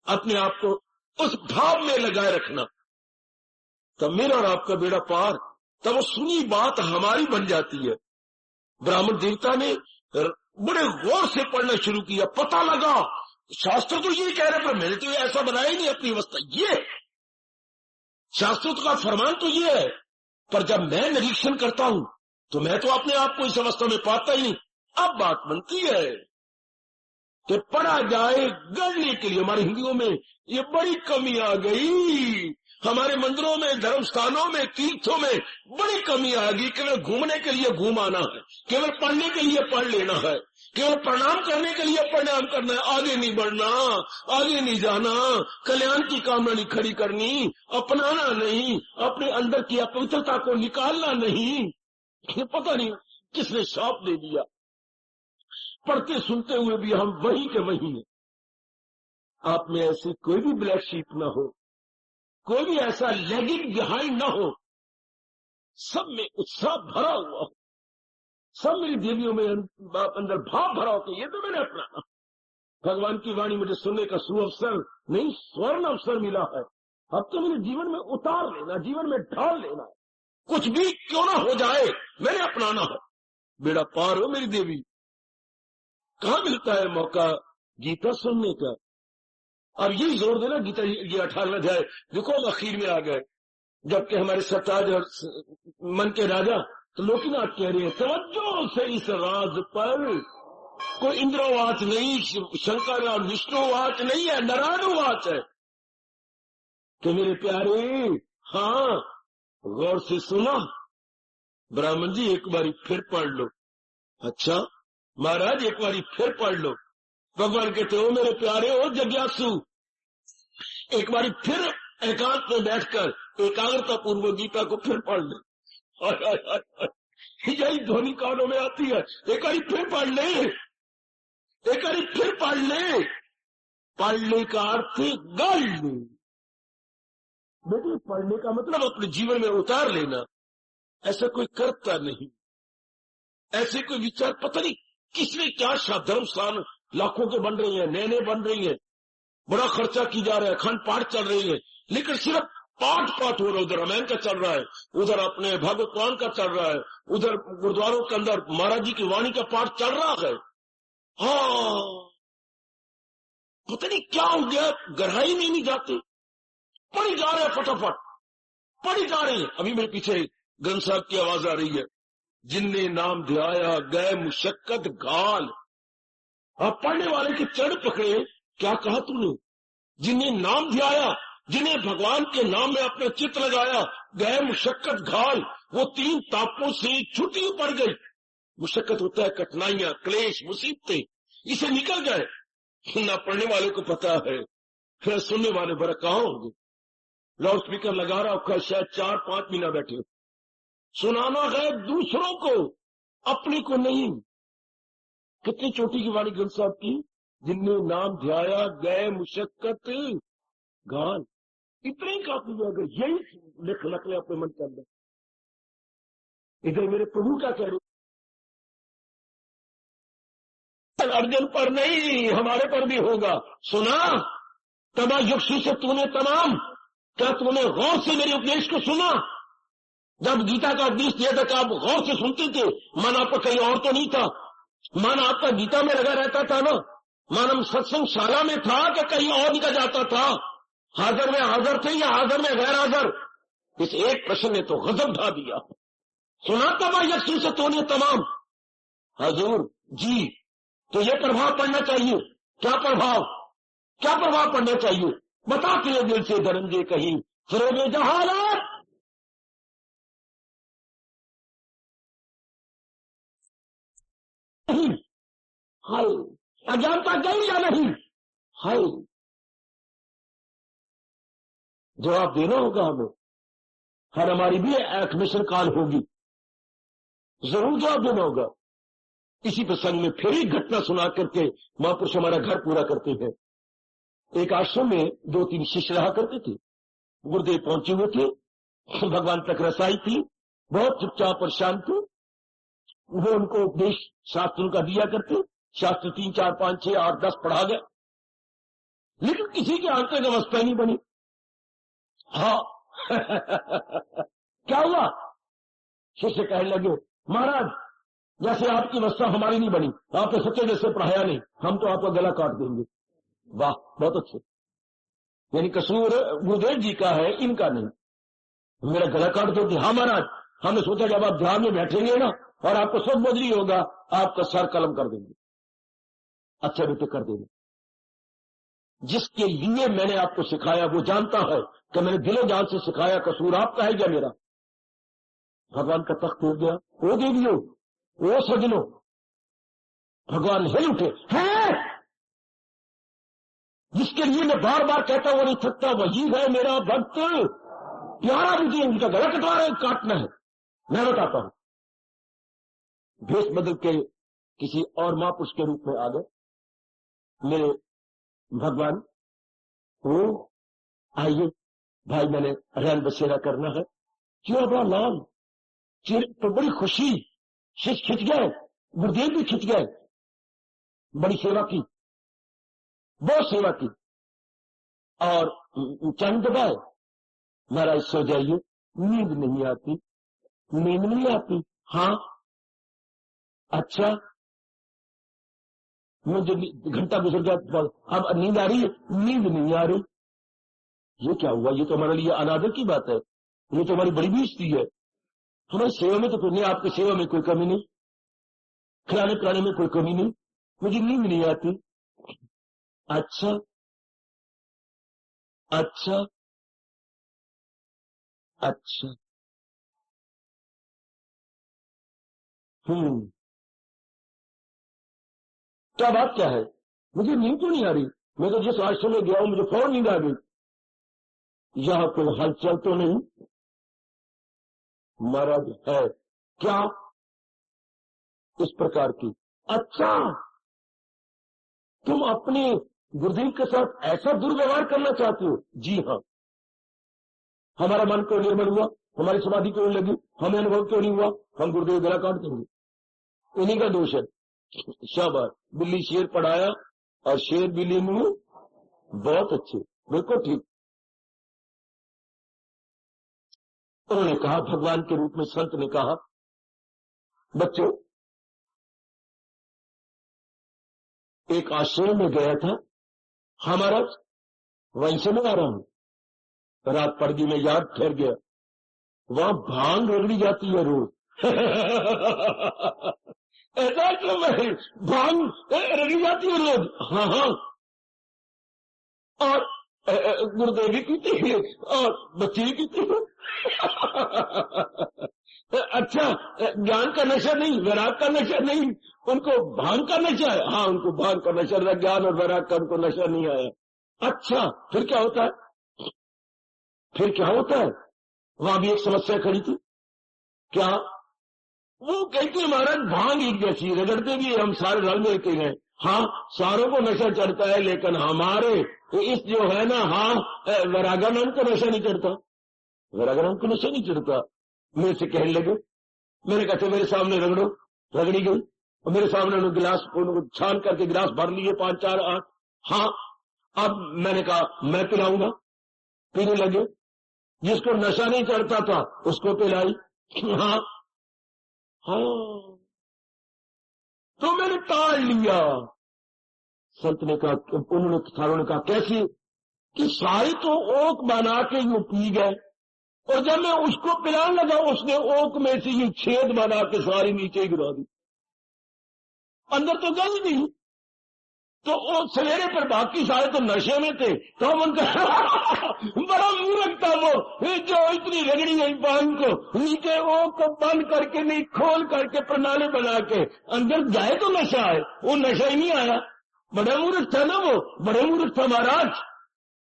अपने आप को उस भाव में लगाए रखना। तब मेरा और आपका बेड़ा पार, तब वो सुनी बात हमारी बन जाती है। ब्राह्मण देवता ने बड़े गौर से पढ़ना शुरू किया, पता लगा शास्त्र तो ये कह रहे, पर मैंने तो ऐसा बनाया ही नहीं अपनी अवस्था। ये शास्त्र का फरमान तो ये है, पर जब मैं निरीक्षण करता हूं तो मैं तो अपने आप को इस अवस्था में पाता ही नहीं। अब बात बनती है कि पढ़ा जाए गढ़ने के लिए। हमारे हिंदुओं में ये बड़ी कमी आ गई, हमारे मंदिरों में, धर्म स्थानों में, तीर्थों में बड़ी कमी आ गई। केवल घूमने के लिए घूम आना है, केवल पढ़ने के लिए पढ़ लेना है, केवल प्रणाम करने के लिए प्रणाम करना है, आगे नहीं बढ़ना, आगे नहीं जाना, कल्याण की कामना नहीं खड़ी करनी, अपनाना नहीं, अपने अंदर की अपवित्रता को निकालना नहीं। ये पता नहीं किसने श्राप दे दिया। पढ़ते सुनते हुए भी हम वही के वही हैं। आप में ऐसी कोई भी ब्लैक शीप ना हो, कोई भी ऐसा लैगिंग बिहाइंड ना हो, सब में उत्साह भरा हुआ हो, सब मेरी देवियों में अंदर भाव भरा हो। ये तो मैंने अपना भगवान की वाणी मुझे सुनने का सुअवसर नहीं, स्वर्ण अवसर मिला है। अब तो मेरे जीवन में उतार लेना, जीवन में ढाल लेना, कुछ भी क्यों ना हो जाए मैंने अपनाना है। बेड़ा पार हो मेरी देवी। कहां मिलता है मौका गीता सुनने का? अब यही जोर देना, गीता ये 18 अध्याय देखो हम आखिर में आ गए, जबकि हमारे सताज और मन के राजा तो लोकनाथ कह रहे हैं तवज्जो से इस राज पर। कोई इंद्रवाच नहीं, शंकर और विष्णुवाच नहीं है, नारायणवाच है कि मेरे प्यारे, हाँ गौर से सुना। ब्राह्मण जी एक बारी फिर पढ़ लो। अच्छा महाराज एक बारी फिर पढ़ लो। भगवान कहते हो मेरे प्यारे हो जिज्ञासु, एक बारी फिर एकांत में बैठकर एकाग्रता पूर्वक गीता को फिर पढ़ ले। यही ध्वनि कानों में आती है, एक बारी फिर पढ़ ले, एक बारी फिर पढ़ ले। पढ़ने का अर्थ गाल ले बेटे, पढ़ने का मतलब अपने जीवन में उतार लेना। ऐसा कोई करता नहीं, ऐसे कोई विचार पता नहीं किसने क्या धर्म स्थान लाखों के बन रही है, नए नए बन रही है, बड़ा खर्चा की जा रहा है, अखंड पाठ चल रही है, लेकिन सिर्फ पाठ हो रहा है। उधर रामायण का चल रहा है, उधर अपने भागवत पुराण का चल रहा है, उधर गुरुद्वारों के अंदर महाराज जी की वाणी का पाठ चल रहा है। हाँ पता नहीं क्या हो गया, गहराई में नहीं जाते, पढ़ी जा रहे हैं, फटाफट पढ़ी जा रही है। अभी मेरे पीछे ग्रंथ साहब की आवाज आ रही है, जिनने नाम ध्याया गए मुशक्कत घाल। आप पढ़ने वाले के चरण पकड़े, क्या कहा तूने? जिन्हें नाम ध्याया, जिन्हें भगवान के नाम में अपना चित्त लगाया, गए मुशक्कत घाल, वो 3 तापों से छुट्टी पड़ गई। मुशक्कत होता है कठिनाइयां, क्लेश, मुसीबतें, इसे निकल गए। ना पढ़ने वाले को पता है, फिर सुनने वाले बड़ा कहां होंगे। लाउड स्पीकर लगा रहा होगा, शायद 4-5 महीना बैठे, सुनाना है दूसरों को, अपने को नहीं। कितनी चोटी की वाणी ग्रंथ साहब की, जिनने नाम ध्याया गए मुशक्कत घाल, इतने ही काफी हो गए। यही लिख लख ले अपने मन के अंदर। इधर मेरे प्रभु क्या कह रहे, अर्जुन पर नहीं हमारे पर भी होगा। सुना तबा युक्ति से तूने तमाम, क्या तूने गौर से मेरे उपदेश को सुना? जब गीता का उपदेश दिया था तो आप गौर से सुनते थे? मन आपका कहीं और तो नहीं था, मन आपका गीता में लगा रहता था ना, मन हम सत्संग शाला में था कि कहीं और निकल जाता था? हाजिर में हाजिर थे या हाजिर में गैर हाजिर? इस एक प्रश्न ने तो गजब ढा दिया। सुना तबा युक्ति से तूने तमाम, हजूर जी, तो ये प्रभाव पड़ना चाहिए। क्या प्रभाव, क्या प्रभाव पड़ना चाहिए? बता तेरे दिल से धनंजय कहीं फिरोगे जहालत। नहीं, हाय अज्ञानता गई या नहीं? हाय जवाब देना होगा हमें। हर हमारी भी एडमिशन काल होगी, जरूर जवाब देना होगा। इसी प्रसंग में फिर एक घटना सुना करके महापुरुष हमारा घर पूरा करते हैं। एक आश्रम में 2-3 शिष्य रहा करते थे। गुरुदेव पहुंचे हुए थे, भगवान तक रसाई थी, बहुत चुपचाप और शांत थे। वो उनको उपदेश शास्त्रों का दिया करते। शास्त्र 3, 4, 5, 6, 8, 10 पढ़ा गए, लेकिन किसी की आंतरिक की अवस्था नहीं बनी। हाँ क्या हुआ? शिष्य कहने लगे, महाराज जैसे आपकी अवस्था हमारी नहीं बनी, आपने सच्चे जैसे पढ़ाया नहीं, हम तो आपका गला काट देंगे। वाह, बहुत अच्छे। यानी कसूर गुरुदेव जी का है, इनका नहीं। मेरा गला काट दोगे? हाँ महाराज, हमने सोचा जब आप ध्यान में बैठेंगे ना और आपको सब बदली होगा, आपका सर कलम कर देंगे। अच्छा बेटे, कर देंगे। जिसके लिए मैंने आपको सिखाया वो जानता है कि मैंने दिलो जान से सिखाया, कसूर आपका है या मेरा? भगवान का तख्त हो गया। ओ देवियों, ओ सजनों, भगवान हिल उठे हैं। जिसके लिए मैं बार बार कहता हूं नहीं थकता, वही है मेरा भक्त प्यारा। मुझे उनका गला कटवा रहे, काटना है। मैं बताता हूं। भेष बदल के किसी और महापुरुष के रूप में आ गए। मेरे भगवान, ओ आइए भाई, मैंने रैन बसेरा करना है। क्यों बड़ा लाल चेहरे तो बड़ी खुशी, शिष खिंच गए, गुरुदेव भी खिंच गए। बड़ी सेवा की, बहुत सेवा की, और चंद दबाए। महाराज सो जाइए, नींद नहीं आती। नींद नहीं आती? हाँ। अच्छा, मुझे घंटा गुजर गया, अब नींद आ रही है? नींद नहीं आ रही। ये क्या हुआ? ये तो हमारे लिए अनादर की बात है, ये तो हमारी बड़ी बेइज्जती है। हमारी सेवा में तो कुछ नहीं, आपकी सेवा में कोई कमी नहीं, खिलाने पिलाने में कोई कमी नहीं, मुझे नींद नहीं आती। अच्छा अच्छा अच्छा, क्या बात क्या है? मुझे नींद तो नहीं आ रही। मैं तो जिस आश्रम में गया हूं मुझे फौरन नींद आ गई। यहां कोई हलचल तो नहीं? महाराज है। क्या? इस प्रकार की। अच्छा, तुम अपने गुरुदेव के साथ ऐसा दुर्व्यवहार करना चाहते हो? जी हाँ। हमारा मन क्यों निर्मल हुआ? हमारी समाधि क्यों नहीं लगी? हमें अनुभव क्यों नहीं हुआ? हम गुरुदेव गला काट देंगे। इन्हीं का दोष है। शाबाश, बिल्ली शेर पढ़ाया और शेर बिल्ली मुंह। बहुत अच्छे, बिल्कुल ठीक। उन्होंने कहा, भगवान के रूप में संत ने कहा, बच्चों एक आश्रम में गया था हमारा, वहीं से मैं आ रहा हूं। रात पड़गी में याद ठहर गया, वहां भांग रगड़ी जाती है रोज। ऐसा क्यों? भांग रगड़ी जाती है रोज? हाँ हाँ। और गुरुदेव भी पीते हैं और बच्चे भी पीते हैं। अच्छा, ज्ञान का नशा नहीं, वैराग का नशा नहीं, उनको भांग का नशा है। हाँ, उनको भांग का नशा है, ज्ञान और वैराग का उनको नशा नहीं आया। अच्छा, फिर क्या होता है? फिर क्या होता है? वहां भी एक समस्या खड़ी थी। क्या? वो कहते हैं महाराज भांग एक जैसी, रगड़ते भी हम सारे रल मिल के हैं। हाँ, सारों को नशा चढ़ता है, लेकिन हमारे इस जो है ना, हाँ, वैरागानंद को नशा नहीं चढ़ता, वैरागानंद को नशा नहीं चढ़ता। मेरे से कहने लगे, मैंने कहा मेरे सामने रगड़ो, रगड़ी गई, और मेरे सामने उन्होंने गिलास, उनको छान करके गिलास भर लिए 5, 4, 8। हाँ, अब मैंने कहा मैं पिलाऊंगा, पीने लगे। जिसको नशा नहीं चढ़ता था उसको पिलाई। हाँ हाँ, तो मैंने टाल लिया। संत ने कहा, उन्होंने सारों ने कहा कैसे? कि सारी तो ओक बना के यूं पी गए, और जब मैं उसको पिलाने लगा उसने ओक में से यूं छेद बना के सारी नीचे गिरा दी, अंदर तो गई नहीं। तो वो सवेरे पर बाकी सारे तो नशे में थे, तो हम उनका बड़ा मूर्ख था वो, जो इतनी रगड़ी गई पान को नीचे ओक को बंद करके नहीं, खोल करके प्रणाली बना के अंदर जाए तो नशा आए, वो नशा ही नहीं आया। बड़ा मूर्ख था ना वो, बड़े मूर्ख था महाराज,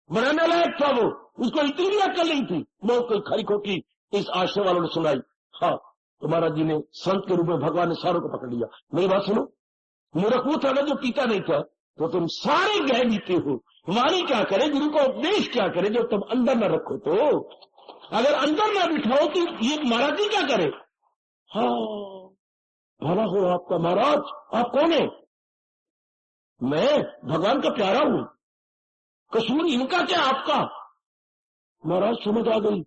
बड़ा नालायक था वो, उसको इतनी भी अक्ल नहीं थी। वो कोई खरी खोटी इस आश्रम वालों ने सुनाई। हाँ, तो महाराज जी ने संत के रूप में भगवान ने सारों को पकड़ लिया। मेरी बात सुनो, मूर्ख वो था ना जो पीता नहीं था, तो तुम सारे गह बीते हो। वाणी क्या करे, गुरु का उपदेश क्या करे, जो तुम अंदर न रखो। तो अगर अंदर न बिठाओ तो ये महाराज जी क्या करे? हाँ, भला हो आपका महाराज। आप कौन है? मैं भगवान का प्यारा हूं, कसूर इनका क्या आपका? महाराज समझ आ गई।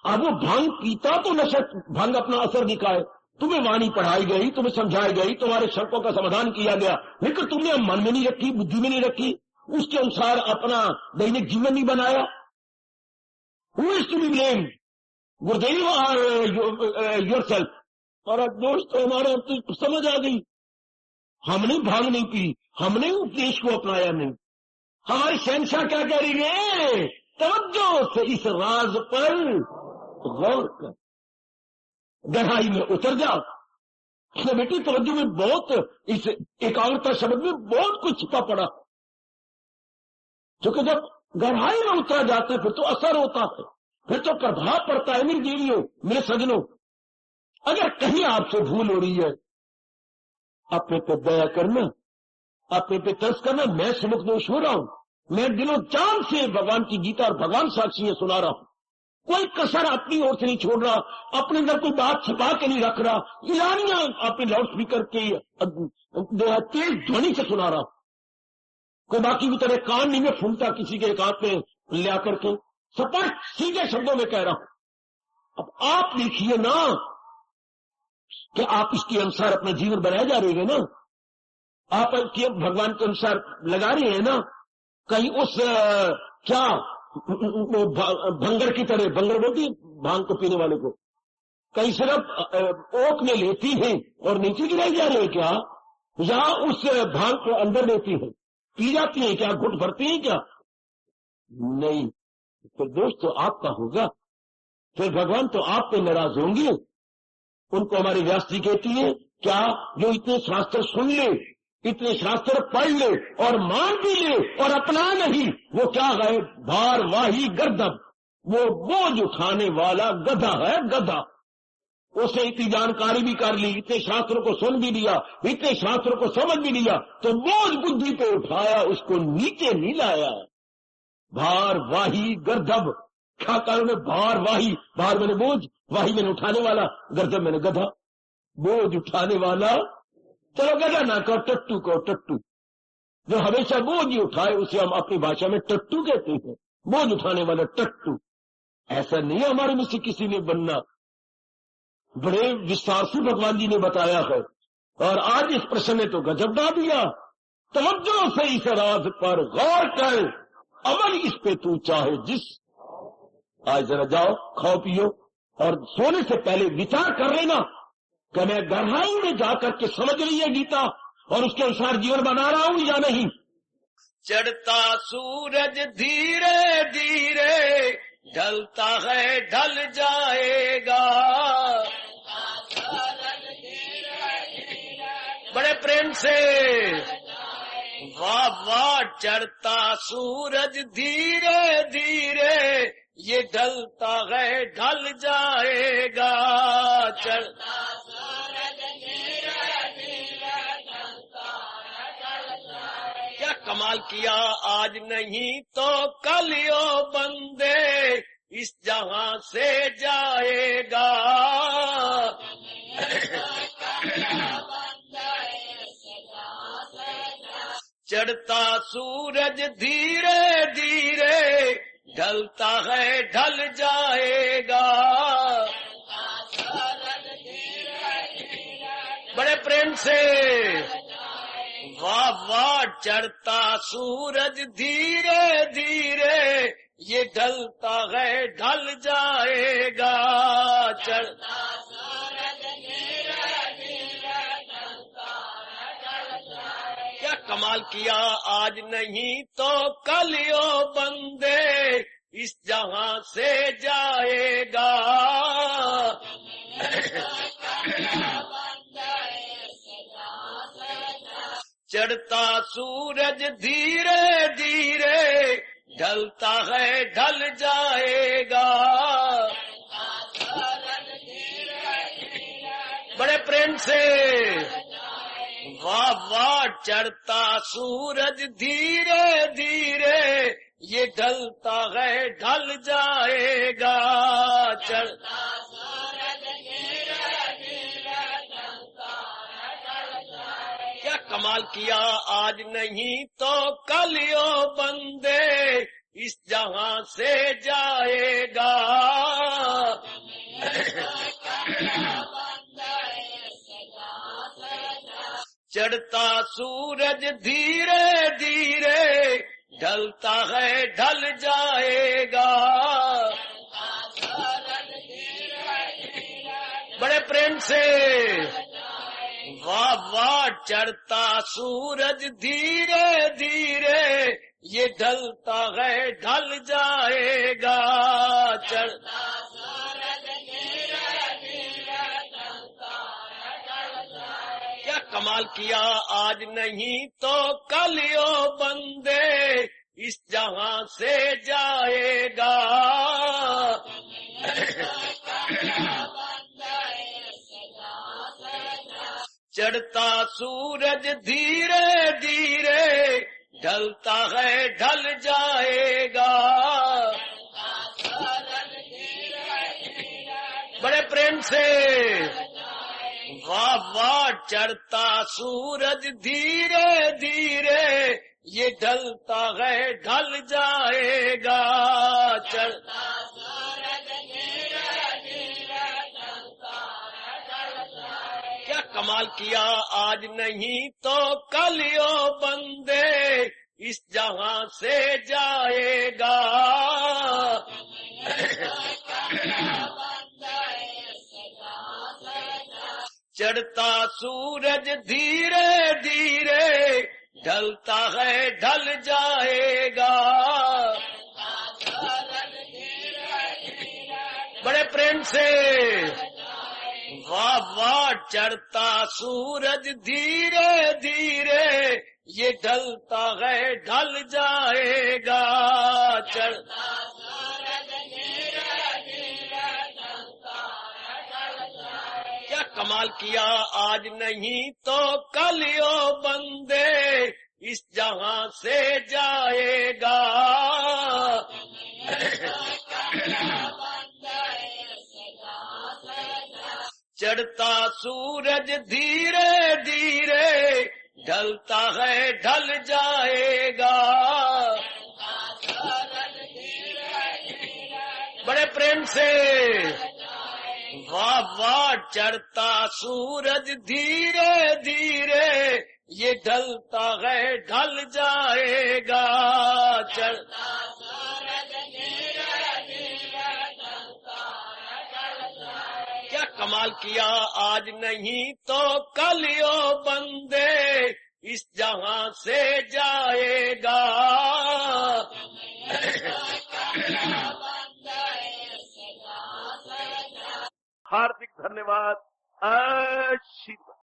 अब वो भांग पीता तो नशा, भांग अपना असर दिखाए, तुम्हें वाणी पढ़ाई गई, तुम्हें समझाई गई, तुम्हारे शंकों का समाधान किया गया, लेकिन तुमने मन में नहीं रखी, बुद्धि में नहीं रखी, उसके अनुसार अपना दैनिक जीवन नहीं बनाया। Who is to be blame, Gurudev और योरसेल्फ? और दोस्त हमारा तो समझ आ गई, हमने भांग नहीं पी, हमने उपदेश को अपनाया नहीं। हमारी शहंशाह क्या कह रही है? तवज्जो से इस राज पर गौर कर, गहराई में उतर जाओ। इसमें बेटी तवज्जो में बहुत, इस एकाग्रता शब्द में बहुत कुछ छिपा पड़ा, क्योंकि जब गहराई में उतरा जाता है फिर तो असर होता है, फिर तो प्रभाव पड़ता है। मेरी देवियों, मेरे सजनों, अगर कहीं आपसे भूल हो रही है, अपने पे दया करना, अपने पे तरस करना। मैं सुमुख दोष हो रहा हूं, मैं दिलों जान से भगवान की गीता और भगवान साक्षी में सुना रहा हूं, कोई कसर अपनी ओर से नहीं छोड़ रहा, अपने अंदर कोई बात छिपा के नहीं रख रहा, इलानियां अपने लाउड स्पीकर के तेज ध्वनि से सुना रहा हूं, कोई बाकी की तरह कान नहीं में फूलता किसी के एक हाथ में ले आकर के, स्पष्ट सीधे शब्दों में कह रहा हूं। अब आप देखिए ना कि आप इसके अनुसार अपना जीवन बनाए जा रहे हैं ना, आप भगवान के अनुसार लगा रहे हैं ना। कहीं उस क्या भंगर की तरह, भंगर बोलती भांग को पीने वाले को, कहीं सिर्फ ओक में लेती है और नीचे गिराई जा रही है क्या? या उस भांग को अंदर लेती है, पी जाती है क्या, घुट भरती है क्या? नहीं। फिर दोष तो आपका होगा, फिर भगवान तो आप पे नाराज होंगे। उनको हमारी व्यास जी कहती है क्या, जो इतने शास्त्र सुन ले, इतने शास्त्र पढ़ ले और मान भी ले और अपना नहीं, वो क्या है? भारवाही गर्दभ, वो बोझ उठाने वाला गधा है, गधा। उसे इतनी जानकारी भी कर ली, इतने शास्त्रों को सुन भी लिया, इतने शास्त्रों को समझ भी लिया, तो बोझ बुद्धि पे उठाया, उसको नीचे नहीं लाया। भारवाही गर्दभ, क्या कारण है? भारवाही, भार मैंने बोझ, वाही मैंने उठाने वाला, गर्दभ मैंने गधा। बोझ उठाने वाला, चलो गधा ना कहो, टट्टू कहो, टट्टू। जो हमेशा बोझ ही उठाए उसे हम अपनी भाषा में टट्टू कहते हैं, बोझ उठाने वाला टट्टू। ऐसा नहीं है हमारे में से किसी ने बनना, बड़े विस्तार से भगवान जी ने बताया है। और आज इस प्रश्न ने तो गजब डाल दिया। तवज्जो से इस राज पर गौर कर, अमल इस पे तू चाहे जिस। आज जरा जाओ, खाओ पियो और सोने से पहले विचार कर लेना कि मैं गहराई में जाकर के समझ रही है गीता और उसके अनुसार जीवन बना रहा हूं या नहीं। चढ़ता सूरज धीरे धीरे ढलता है ढल जाएगा। बड़े प्रेम से वाह वाह। चढ़ता सूरज धीरे धीरे ये ढलता है ढल जाएगा। चढ़ता सूरज धीरे धीरे ढलता है ढल जाएगा। क्या कमाल किया आज नहीं तो कल यो बंदे इस जहां से जाएगा। चढ़ता सूरज धीरे धीरे ढलता है ढल जाएगा। बड़े प्रेम से वाह वाह। चढ़ता सूरज धीरे धीरे ये ढलता है ढल जाएगा। चढ़ता सूरज धीरे धीरे ढलता है ढल जाएगा। क्या कमाल किया आज नहीं तो कल यो बंदे इस जहां से जाएगा। चढ़ता सूरज धीरे धीरे ढलता है ढल जाएगा। बड़े प्रेम से वाह वाह। चढ़ता सूरज धीरे धीरे ये ढलता है ढल जाएगा। चढ़ता सूरज धीरे धीरे ढलता है ढल जाएगा। क्या कमाल किया आज नहीं तो कल यो बंदे इस जहां से जाएगा। चढ़ता सूरज धीरे धीरे ढलता है ढल जाएगा। बड़े प्रेम से वाह वाह। चढ़ता सूरज धीरे धीरे ये ढलता है ढल जाएगा। चढ़ता सूरज धीरे धीरे ढलता है ढल जाएगा। क्या कमाल किया आज नहीं तो कल यो बंदे इस जहां से जाएगा। चढ़ता सूरज धीरे धीरे ढलता है ढल जाएगा। बड़े प्रेम से वाह वाह। चढ़ता सूरज धीरे धीरे ये ढलता है ढल जाएगा। चढ़ता सूरज धीरे धीरे ढलता है ढल जाएगा। क्या कमाल किया आज नहीं तो कल यो बंदे इस जहां से जाएगा। चढ़ता सूरज धीरे धीरे ढलता है ढल जाएगा। बड़े प्रेम से वाह वाह। चढ़ता सूरज धीरे धीरे ये ढलता है ढल जाएगा। चढ़ता सूरज धीरे धीरे ढलता है ढल जाएगा। क्या कमाल किया आज नहीं तो कल यो बंदे इस जहां से जाएगा। चढ़ता सूरज धीरे धीरे ढलता है ढल जाएगा। बड़े प्रेम से वाह वाह। चढ़ता सूरज धीरे धीरे ये ढलता है ढल जाएगा। चढ़ता सूरज धीरे धीरे ढलता है ढल जाएगा। क्या कमाल किया आज नहीं तो कल यो बंदे इस जहां से जाएगा। हार्दिक धन्यवाद। आशीर्वाद।